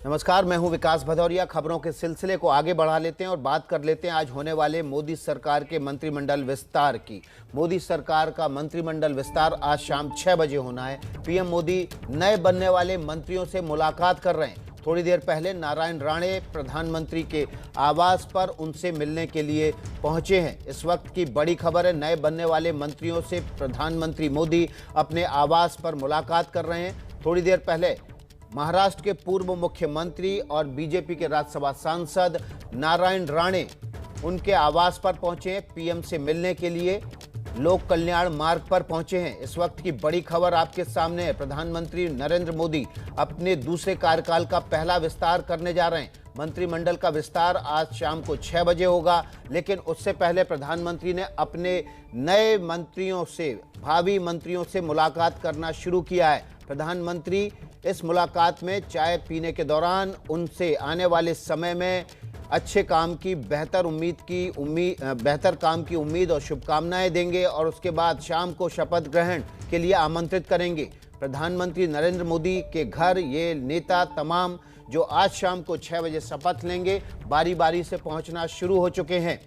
नमस्कार, मैं हूं विकास भदौरिया। खबरों के सिलसिले को आगे बढ़ा लेते हैं और बात कर लेते हैं आज होने वाले मोदी सरकार के मंत्रिमंडल विस्तार की। मोदी सरकार का मंत्रिमंडल विस्तार आज शाम 6 बजे होना है। पीएम मोदी नए बनने वाले मंत्रियों से मुलाकात कर रहे हैं। थोड़ी देर पहले नारायण राणे प्रधानमंत्री के आवास पर उनसे मिलने के लिए पहुंचे हैं। इस वक्त की बड़ी खबर है, नए बनने वाले मंत्रियों से प्रधानमंत्री मोदी अपने आवास पर मुलाकात कर रहे हैं। थोड़ी देर पहले महाराष्ट्र के पूर्व मुख्यमंत्री और बीजेपी के राज्यसभा सांसद नारायण राणे उनके आवास पर पहुंचे हैं। पीएम से मिलने के लिए लोक कल्याण मार्ग पर पहुंचे हैं। इस वक्त की बड़ी खबर आपके सामने है। प्रधानमंत्री नरेंद्र मोदी अपने दूसरे कार्यकाल का पहला विस्तार करने जा रहे हैं। मंत्रिमंडल का विस्तार आज शाम को 6 बजे होगा, लेकिन उससे पहले प्रधानमंत्री ने अपने नए मंत्रियों से, भावी मंत्रियों से मुलाकात करना शुरू किया है। प्रधानमंत्री इस मुलाकात में चाय पीने के दौरान उनसे आने वाले समय में अच्छे काम की, बेहतर काम की उम्मीद और शुभकामनाएं देंगे और उसके बाद शाम को शपथ ग्रहण के लिए आमंत्रित करेंगे। प्रधानमंत्री नरेंद्र मोदी के घर ये नेता तमाम जो आज शाम को 6 बजे शपथ लेंगे, बारी बारी से पहुंचना शुरू हो चुके हैं।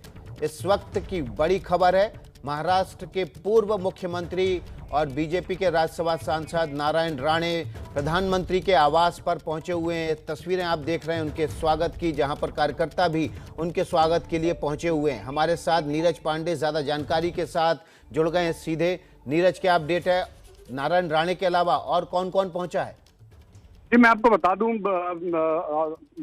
इस वक्त की बड़ी खबर है, महाराष्ट्र के पूर्व मुख्यमंत्री और बीजेपी के राज्यसभा सांसद नारायण राणे प्रधानमंत्री के आवास पर पहुंचे हुए हैं। तस्वीरें आप देख रहे हैं उनके स्वागत की, जहां पर कार्यकर्ता भी उनके स्वागत के लिए पहुंचे हुए हैं। हमारे साथ नीरज पांडे ज़्यादा जानकारी के साथ जुड़ गए हैं सीधे। नीरज, क्या अपडेट है? नारायण राणे के अलावा और कौन कौन पहुंचा है? जी, मैं आपको बता दूं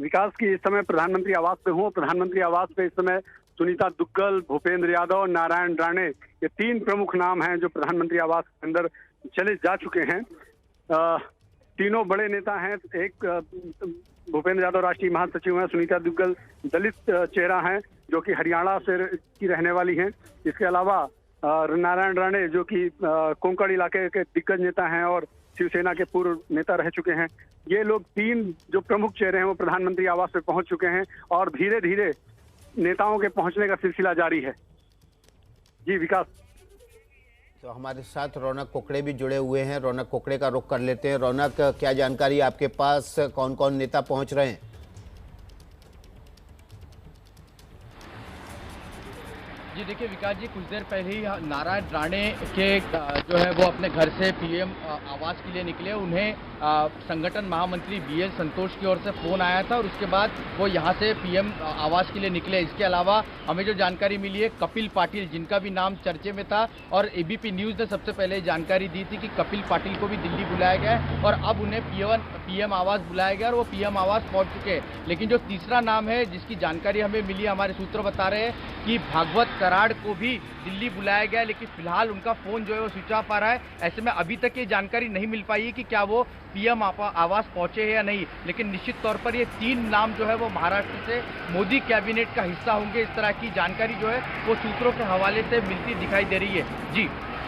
विकास की इस समय प्रधानमंत्री आवास पे हूँ। प्रधानमंत्री आवास पे इस समय सुनीता दुग्गल, भूपेंद्र यादव और नारायण राणे, ये 3 प्रमुख नाम हैं जो प्रधानमंत्री आवास के अंदर चले जा चुके हैं। तीनों बड़े नेता हैं। एक भूपेंद्र यादव राष्ट्रीय महासचिव हैं, सुनीता दुग्गल दलित चेहरा हैं जो कि हरियाणा से की रहने वाली हैं। इसके अलावा नारायण राणे जो कि कोंकण इलाके के दिग्गज नेता हैं और शिवसेना के पूर्व नेता रह चुके हैं। ये लोग 3 जो प्रमुख चेहरे हैं वो प्रधानमंत्री आवास पे पहुंच चुके हैं और धीरे धीरे नेताओं के पहुंचने का सिलसिला जारी है। जी विकास। तो हमारे साथ रौनक कुकड़े भी जुड़े हुए हैं। रौनक कुकड़े का रुख कर लेते हैं। रौनक, क्या जानकारी आपके पास, कौन कौन नेता पहुंच रहे हैं? जी देखिए विकास जी, कुछ देर पहले ही नारायण राणे के जो है वो अपने घर से पीएम आवास के लिए निकले। उन्हें संगठन महामंत्री बीएल संतोष की ओर से फोन आया था और उसके बाद वो यहां से पीएम आवास के लिए निकले। इसके अलावा हमें जो जानकारी मिली है, कपिल पाटिल, जिनका भी नाम चर्चे में था, और एबीपी न्यूज़ ने सबसे पहले जानकारी दी थी कि कपिल पाटिल को भी दिल्ली बुलाया गया है और अब उन्हें पीएम आवास बुलाया गया और वो पीएम आवास पहुंच चुके हैं। लेकिन जो तीसरा नाम है जिसकी जानकारी हमें मिली, हमारे सूत्र बता रहे हैं कि भागवत कराड़ को भी दिल्ली बुलाया गया, लेकिन फिलहाल उनका फोन जो है वो स्विच ऑफ आ रहा है। ऐसे में अभी तक ये जानकारी नहीं मिल पाई है कि क्या वो पीएम आवास पहुंचे हैं या नहीं। लेकिन निश्चित तौर पर ये 3 नाम जो है वो महाराष्ट्र से मोदी कैबिनेट का हिस्सा होंगे। इस तरह की जानकारी जो है वो सूत्रों के हवाले से मिलती दिखाई दे रही है। जी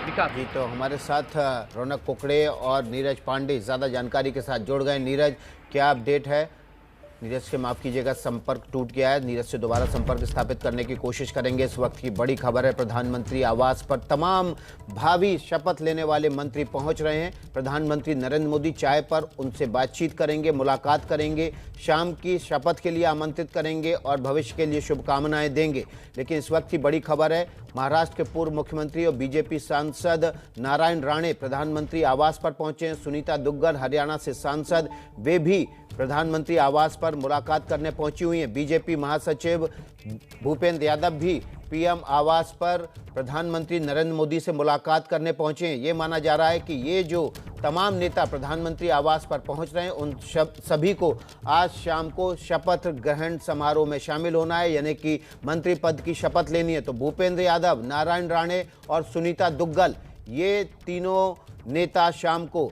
विकास। जी, तो हमारे साथ रौनक कुकड़े और नीरज पांडे ज़्यादा जानकारी के साथ जुड़ गए। नीरज, क्या अपडेट है? नीरज से माफ़ कीजिएगा, संपर्क टूट गया है। नीरज से दोबारा संपर्क स्थापित करने की कोशिश करेंगे। इस वक्त की बड़ी खबर है, प्रधानमंत्री आवास पर तमाम भावी शपथ लेने वाले मंत्री पहुंच रहे हैं। प्रधानमंत्री नरेंद्र मोदी चाय पर उनसे बातचीत करेंगे, मुलाकात करेंगे, शाम की शपथ के लिए आमंत्रित करेंगे और भविष्य के लिए शुभकामनाएं देंगे। लेकिन इस वक्त की बड़ी खबर है, महाराष्ट्र के पूर्व मुख्यमंत्री और बीजेपी सांसद नारायण राणे प्रधानमंत्री आवास पर पहुंचे हैं। सुनीता दुग्गल, हरियाणा से सांसद, वे भी प्रधानमंत्री आवास पर मुलाकात करने पहुंची हुई हैं। बीजेपी महासचिव भूपेंद्र यादव भी पीएम आवास पर प्रधानमंत्री नरेंद्र मोदी से मुलाकात करने पहुंचे हैं। ये माना जा रहा है कि ये जो तमाम नेता प्रधानमंत्री आवास पर पहुंच रहे हैं, उन सभी को आज शाम को शपथ ग्रहण समारोह में शामिल होना है, यानी कि मंत्री पद की शपथ लेनी है। तो भूपेंद्र यादव, नारायण राणे और सुनीता दुग्गल, ये तीनों नेता शाम को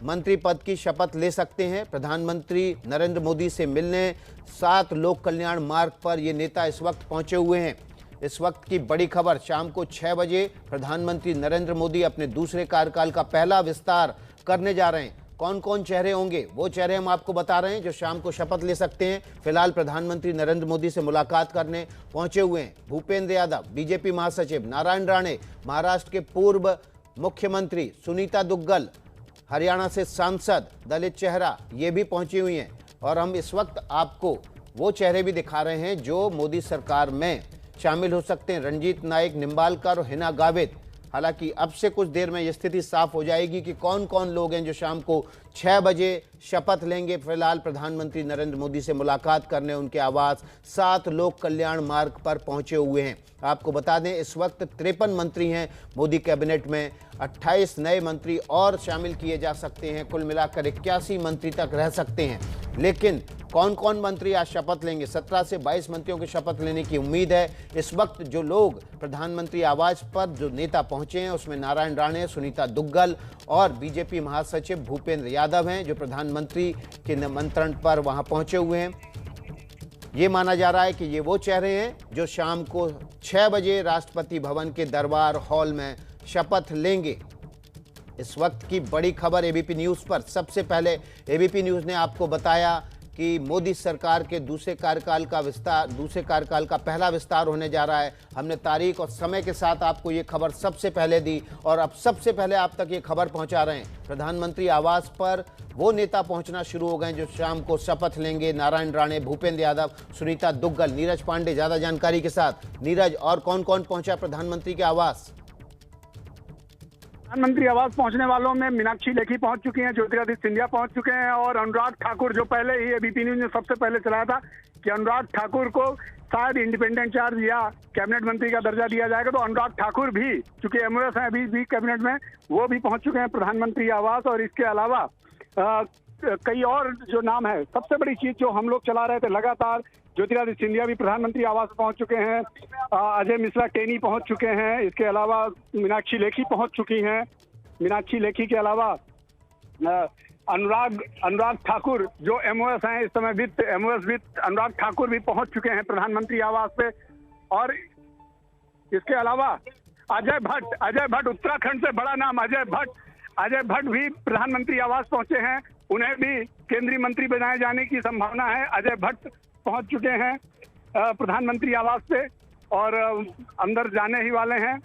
मंत्री पद की शपथ ले सकते हैं। प्रधानमंत्री नरेंद्र मोदी से मिलने 7 लोक कल्याण मार्ग पर ये नेता इस वक्त पहुंचे हुए हैं। इस वक्त की बड़ी खबर, शाम को 6 बजे प्रधानमंत्री नरेंद्र मोदी अपने दूसरे कार्यकाल का पहला विस्तार करने जा रहे हैं। कौन कौन चेहरे होंगे, वो चेहरे हम आपको बता रहे हैं जो शाम को शपथ ले सकते हैं। फिलहाल प्रधानमंत्री नरेंद्र मोदी से मुलाकात करने पहुंचे हुए हैं भूपेंद्र यादव, बीजेपी महासचिव, नारायण राणे, महाराष्ट्र के पूर्व मुख्यमंत्री, सुनीता दुग्गल, हरियाणा से सांसद, दलित चेहरा, ये भी पहुंची हुई हैं। और हम इस वक्त आपको वो चेहरे भी दिखा रहे हैं जो मोदी सरकार में शामिल हो सकते हैं। रंजीत नाइक निंबालकर और हिना गावित। हालांकि अब से कुछ देर में यह स्थिति साफ हो जाएगी कि कौन कौन लोग हैं जो शाम को 6 बजे शपथ लेंगे। फिलहाल प्रधानमंत्री नरेंद्र मोदी से मुलाकात करने उनके आवास 7 लोक कल्याण मार्ग पर पहुंचे हुए हैं। आपको बता दें इस वक्त 53 मंत्री हैं मोदी कैबिनेट में। 28 नए मंत्री और शामिल किए जा सकते हैं। कुल मिलाकर 81 मंत्री तक रह सकते हैं। लेकिन कौन कौन मंत्री आज शपथ लेंगे? 17 से 22 मंत्रियों की शपथ लेने की उम्मीद है। इस वक्त जो लोग प्रधानमंत्री आवास पर जो नेता पहुंचे हैं उसमें नारायण राणे, सुनीता दुग्गल और बीजेपी महासचिव भूपेंद्र यादव हैं जो प्रधानमंत्री के निमंत्रण पर वहां पहुंचे हुए हैं। ये माना जा रहा है कि ये वो चेहरे हैं जो शाम को 6 बजे राष्ट्रपति भवन के दरबार हॉल में शपथ लेंगे। इस वक्त की बड़ी खबर एबीपी न्यूज़ पर। सबसे पहले एबीपी न्यूज़ ने आपको बताया कि मोदी सरकार के दूसरे कार्यकाल का पहला विस्तार होने जा रहा है। हमने तारीख और समय के साथ आपको ये खबर सबसे पहले दी और अब सबसे पहले आप तक ये खबर पहुंचा रहे हैं। प्रधानमंत्री आवास पर वो नेता पहुंचना शुरू हो गए जो शाम को शपथ लेंगे। नारायण राणे, भूपेंद्र यादव, सुनीता दुग्गल, नीरज पांडे। ज़्यादा जानकारी के साथ नीरज, और कौन कौन पहुंचा प्रधानमंत्री के आवास? प्रधानमंत्री आवास पहुंचने वालों में मीनाक्षी लेखी पहुंच चुकी हैं, ज्योतिरादित्य सिंधिया पहुंच चुके हैं और अनुराग ठाकुर, जो पहले ही एबीपी न्यूज ने सबसे पहले चलाया था कि अनुराग ठाकुर को शायद इंडिपेंडेंट चार्ज या कैबिनेट मंत्री का दर्जा दिया जाएगा, तो अनुराग ठाकुर भी, चूंकि एमओएस हैं अभी भी कैबिनेट में, वो भी पहुंच चुके हैं प्रधानमंत्री आवास। और इसके अलावा कई और जो नाम है, सबसे बड़ी चीज जो हम लोग चला रहे थे लगातार, ज्योतिरादित्य सिंधिया भी प्रधानमंत्री आवास पहुंच चुके हैं, अजय मिश्रा टेनी पहुंच चुके हैं, इसके अलावा मीनाक्षी लेखी पहुंच चुकी हैं। मीनाक्षी लेखी के अलावा अनुराग ठाकुर जो एमओएस हैं इस समय, वित्त अनुराग ठाकुर भी पहुंच चुके हैं प्रधानमंत्री आवास पे। और इसके अलावा अजय भट्ट, उत्तराखंड से बड़ा नाम अजय भट्ट भी प्रधानमंत्री आवास पहुंचे हैं। उन्हें भी केंद्रीय मंत्री बनाए जाने की संभावना है। अजय भट्ट पहुंच चुके हैं प्रधानमंत्री आवास पे और अंदर जाने ही वाले हैं।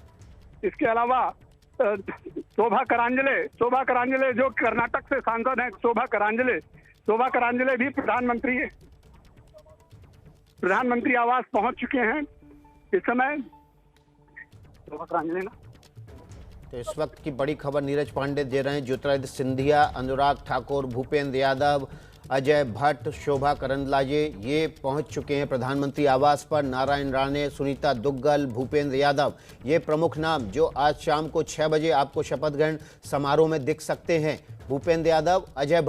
इसके अलावा शोभा करांजले जो कर्नाटक से सांसद हैं, शोभा करांजले भी प्रधानमंत्री आवास पहुंच चुके हैं इस समय। शोभा करांजले ना, तो इस वक्त की बड़ी खबर नीरज पांडे दे रहे हैं। ज्योतिरादित्य सिंधिया, अनुराग ठाकुर, भूपेंद्र यादव, अजय भट्ट, शोभा करंदलाजे ये पहुंच चुके हैं प्रधानमंत्री आवास पर। नारायण राणे, सुनीता दुग्गल, भूपेंद्र यादव ये प्रमुख नाम जो आज शाम को 6 बजे आपको शपथ ग्रहण समारोह में दिख सकते हैं। भूपेंद्र यादव, अजय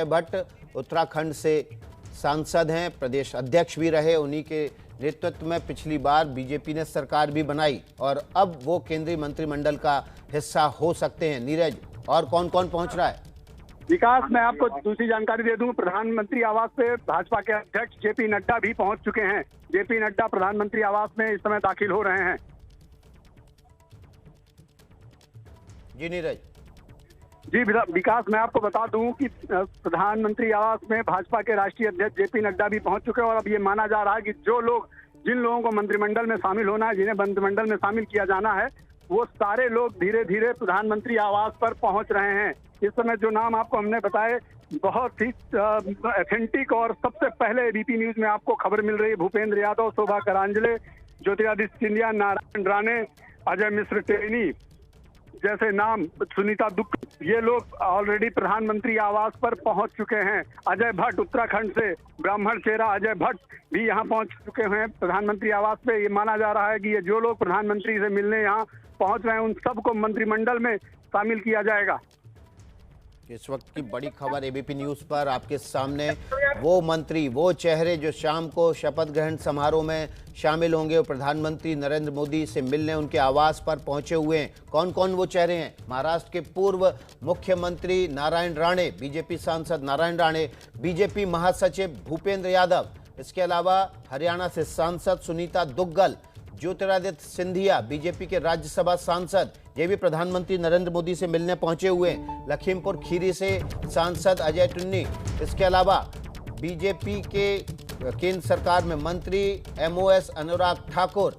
भट्ट उत्तराखंड से सांसद हैं, प्रदेश अध्यक्ष भी रहे। उन्हीं के नेतृत्व में पिछली बार बीजेपी ने सरकार भी बनाई और अब वो केंद्रीय मंत्रिमंडल का हिस्सा हो सकते हैं। नीरज, और कौन कौन पहुंच रहा है? विकास, मैं आपको दूसरी जानकारी दे दूं, प्रधानमंत्री आवास पे भाजपा के अध्यक्ष जेपी नड्डा भी पहुंच चुके हैं। जेपी नड्डा प्रधानमंत्री आवास में इस समय दाखिल हो रहे हैं। जी नीरज। जी विकास, मैं आपको बता दूं कि प्रधानमंत्री आवास में भाजपा के राष्ट्रीय अध्यक्ष जेपी नड्डा भी पहुंच चुके हैं और अब ये माना जा रहा है कि जिन लोगों को मंत्रिमंडल में शामिल होना है, जिन्हें मंत्रिमंडल में शामिल किया जाना है, वो सारे लोग धीरे धीरे प्रधानमंत्री आवास पर पहुंच रहे हैं। इस समय जो नाम आपको हमने बताए बहुत ही ऑथेंटिक और सबसे पहले एबीपी न्यूज में आपको खबर मिल रही है। भूपेंद्र यादव, शोभा करांजले, ज्योतिरादित्य सिंधिया, नारायण राणे, अजय मिश्र टेनी जैसे नाम, सुनीता दुग्गल, ये लोग ऑलरेडी प्रधानमंत्री आवास पर पहुंच चुके हैं। अजय भट्ट, उत्तराखंड से ब्राह्मण चेहरा अजय भट्ट भी यहां पहुंच चुके हैं प्रधानमंत्री आवास पे। ये माना जा रहा है कि ये जो लोग प्रधानमंत्री से मिलने यहां पहुंच रहे हैं उन सबको मंत्रिमंडल में शामिल किया जाएगा। इस वक्त की बड़ी खबर एबीपी न्यूज़ पर आपके सामने। वो मंत्री, वो चेहरे जो शाम को शपथ ग्रहण समारोह में शामिल होंगे और प्रधानमंत्री नरेंद्र मोदी से मिलने उनके आवास पर पहुंचे हुए हैं। कौन कौन वो चेहरे हैं? महाराष्ट्र के पूर्व मुख्यमंत्री नारायण राणे, बीजेपी सांसद नारायण राणे, बीजेपी महासचिव भूपेंद्र यादव, इसके अलावा हरियाणा से सांसद सुनीता दुग्गल, ज्योतिरादित्य सिंधिया बीजेपी के राज्यसभा सांसद, ये भी प्रधानमंत्री नरेंद्र मोदी से मिलने पहुंचे हुए हैं। लखीमपुर खीरी से सांसद अजय टुन्नी, इसके अलावा बीजेपी के केंद्र सरकार में मंत्री एमओएस अनुराग ठाकुर,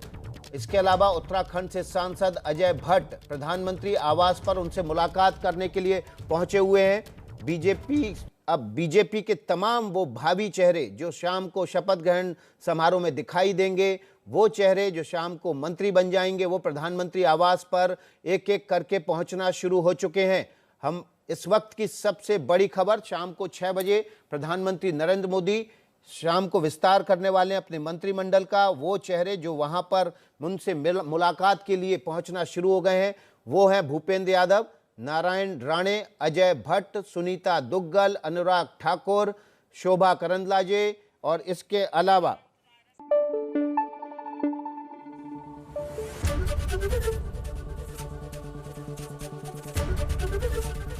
इसके अलावा उत्तराखंड से सांसद अजय भट्ट प्रधानमंत्री आवास पर उनसे मुलाकात करने के लिए पहुंचे हुए हैं। बीजेपी अब बीजेपी के तमाम वो भावी चेहरे जो शाम को शपथ ग्रहण समारोह में दिखाई देंगे, वो चेहरे जो शाम को मंत्री बन जाएंगे, वो प्रधानमंत्री आवास पर एक एक करके पहुंचना शुरू हो चुके हैं। हम इस वक्त की सबसे बड़ी खबर, शाम को 6 बजे प्रधानमंत्री नरेंद्र मोदी शाम को विस्तार करने वाले हैं अपने मंत्रिमंडल का। वो चेहरे जो वहां पर उनसे मुलाकात के लिए पहुंचना शुरू हो गए हैं वो हैं भूपेंद्र यादव, नारायण राणे, अजय भट्ट, सुनीता दुग्गल, अनुराग ठाकुर, शोभा करंदलाजे और इसके अलावा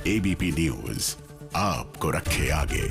एबीपी न्यूज आपको रखे आगे।